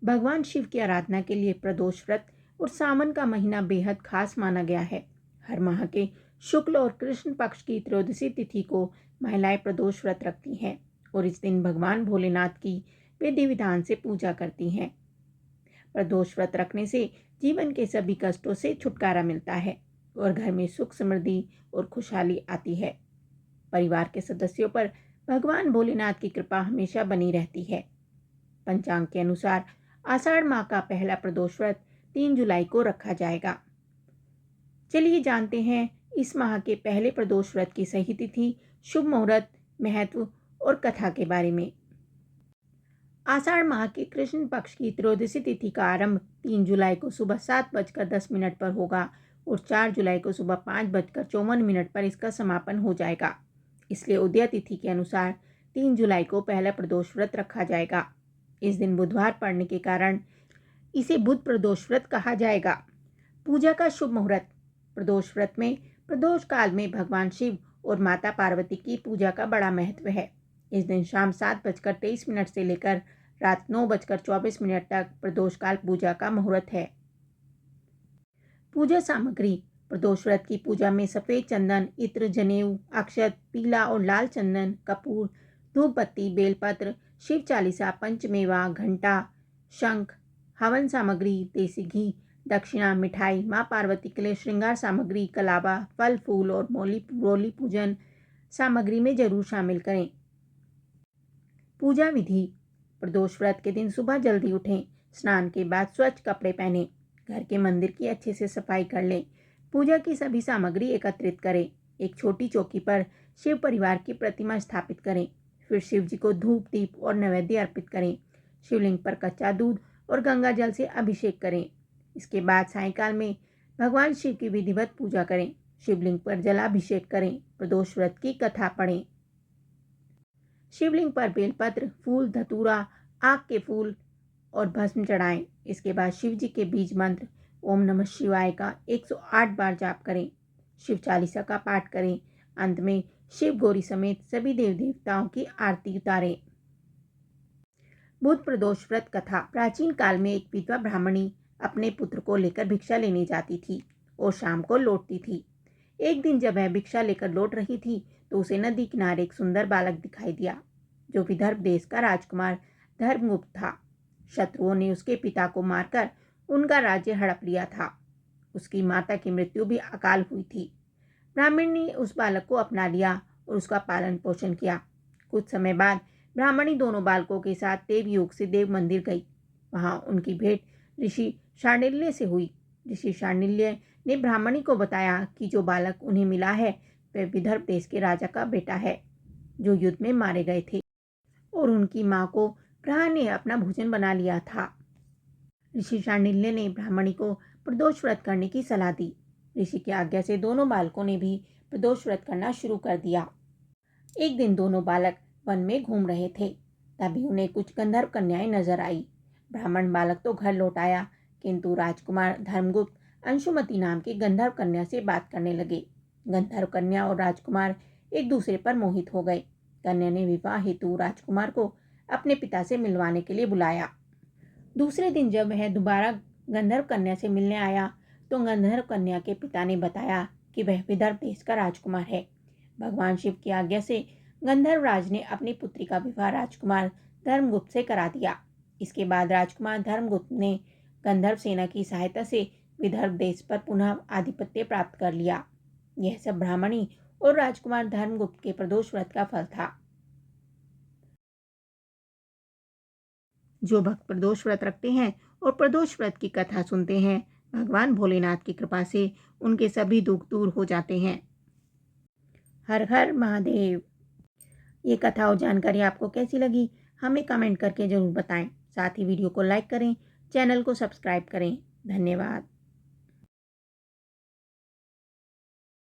भगवान शिव की आराधना के लिए प्रदोष व्रत और सावन का महीना बेहद खास माना गया है। हर माह के शुक्ल और कृष्ण पक्ष की त्रयोदशी तिथि को महिलाएं प्रदोष व्रत रखती हैं और इस दिन भगवान भोलेनाथ की विधि विधान से पूजा करती हैं। प्रदोष व्रत रखने से जीवन के सभी कष्टों से छुटकारा मिलता है और घर में सुख समृद्धि और खुशहाली आती है। परिवार के सदस्यों पर भगवान भोलेनाथ की कृपा हमेशा बनी रहती है। पंचांग के अनुसार आषाढ़ माह का पहला प्रदोष व्रत 3 जुलाई को रखा जाएगा। चलिए जानते हैं इस माह के पहले प्रदोष व्रत की सही तिथि, शुभ मुहूर्त, महत्व और कथा के बारे में। आषाढ़ माह के कृष्ण पक्ष की त्रयोदशी तिथि का आरंभ 3 जुलाई को सुबह 7:10 पर होगा और 4 जुलाई को सुबह 5:54 पर इसका समापन हो जाएगा। इसलिए उदय तिथि के अनुसार 3 जुलाई को पहला प्रदोष व्रत रखा जाएगा। इस दिन बुधवार पड़ने के कारण इसे बुध प्रदोष व्रत कहा जाएगा। पूजा का शुभ मुहूर्त। प्रदोष व्रत में प्रदोष काल में भगवान शिव और माता पार्वती की पूजा का बड़ा महत्व है। इस दिन शाम 7:23 से लेकर रात 9:24 तक प्रदोष काल पूजा का मुहूर्त है। पूजा सामग्री। प्रदोष व्रत की पूजा में सफेद चंदन, इत्र, जनेऊ, अक्षत, पीला और लाल चंदन, कपूर, धूप बत्ती, बेलपत्र, शिव चालीसा, पंचमेवा, घंटा, शंख, हवन सामग्री, देसी घी, दक्षिणा, मिठाई, माँ पार्वती के लिए श्रृंगार सामग्री, कलावा, फल फूल और रोली पूजन सामग्री में जरूर शामिल करें। पूजा विधि। प्रदोष व्रत के दिन सुबह जल्दी उठें, स्नान के बाद स्वच्छ कपड़े पहनें, घर के मंदिर की अच्छे से सफाई कर लें, पूजा की सभी सामग्री एकत्रित करें, एक छोटी चौकी पर शिव परिवार की प्रतिमा स्थापित करें, फिर शिव जी को धूप, दीप और नैवेद्य अर्पित करें, शिवलिंग पर कच्चा दूध और गंगा जल से अभिषेक करें। इसके बाद सायंकाल में भगवान शिव की विधिवत पूजा करें, शिवलिंग पर जलाभिषेक करें, प्रदोष व्रत की कथा पढ़ें। शिवलिंग पर बेलपत्र, फूल, धतूरा, आक के फूल और भस्म चढ़ाएं। इसके बाद शिव जी के बीज मंत्र ओम नमः शिवाय का 108 बार जाप करें, शिव चालीसा का पाठ करें। अंत में शिव गौरी समेत सभी देव देवताओं की आरती उतारें। बुध प्रदोष व्रत कथा। प्राचीन काल में एक विधवा ब्राह्मणी अपने पुत्र को लेकर भिक्षा लेने जाती थी और शाम को लौटती थी। एक दिन जब वह भिक्षा लेकर लौट रही थी तो उसे नदी किनारे एक सुंदर बालक दिखाई दिया जो विदर्भ देश का राजकुमार धर्मगुप्त था। शत्रुओं ने उसके पिता को मारकर उनका राज्य हड़प लिया था। उसकी माता की मृत्यु भी अकाल हुई थी। ब्राह्मणी ने उस बालक को अपना लिया और उसका पालन पोषण किया। कुछ समय बाद ब्राह्मणी दोनों बालकों के साथ देवयोग से देव मंदिर गई। वहां उनकी भेंट ऋषि शांडिल्य से हुई। ऋषि शांडिल्य ने ब्राह्मणी को बताया कि जो बालक उन्हें मिला है वह विदर्भ देश के राजा का बेटा है जो युद्ध में मारे गए थे और उनकी मां को ग्रह ने अपना भोजन बना लिया था। ऋषि शांडिल्य ने ब्राह्मणी को प्रदोष व्रत करने की सलाह दी। ऋषि की आज्ञा से दोनों बालकों ने भी प्रदोष व्रत करना शुरू कर दिया। एक दिन दोनों बालक वन में घूम रहे थे, तभी उन्हें कुछ गंधर्व कन्याएं नजर आई। ब्राह्मण बालक तो घर लौट आया, किंतु राजकुमार धर्मगुप्त अंशुमति नाम की गंधर्व कन्या से बात करने लगे। गंधर्व कन्या और राजकुमार एक दूसरे पर मोहित हो गए। कन्या ने विवाह हेतु राजकुमार को अपने पिता से मिलवाने के लिए बुलाया। दूसरे दिन जब वह दोबारा गंधर्व कन्या से मिलने आया तो गंधर्व कन्या के पिता ने बताया कि वह विदर्भ देश का राजकुमार है। भगवान शिव की आज्ञा से गंधर्व राज ने अपनी पुत्री का विवाह राजकुमार धर्मगुप्त से करा दिया। इसके बाद राजकुमार धर्मगुप्त ने गंधर्व सेना की सहायता से विदर्भ देश पर पुनः आधिपत्य प्राप्त कर लिया। यह सब ब्राह्मणी और राजकुमार धर्मगुप्त के प्रदोष व्रत का फल था। जो भक्त प्रदोष व्रत रखते हैं और प्रदोष व्रत की कथा सुनते हैं, भगवान भोलेनाथ की कृपा से उनके सभी दुख दूर हो जाते हैं। हर हर महादेव। ये कथा और जानकारी आपको कैसी लगी हमें कमेंट करके जरूर बताएं। साथ ही वीडियो को लाइक करें, चैनल को सब्सक्राइब करें। धन्यवाद।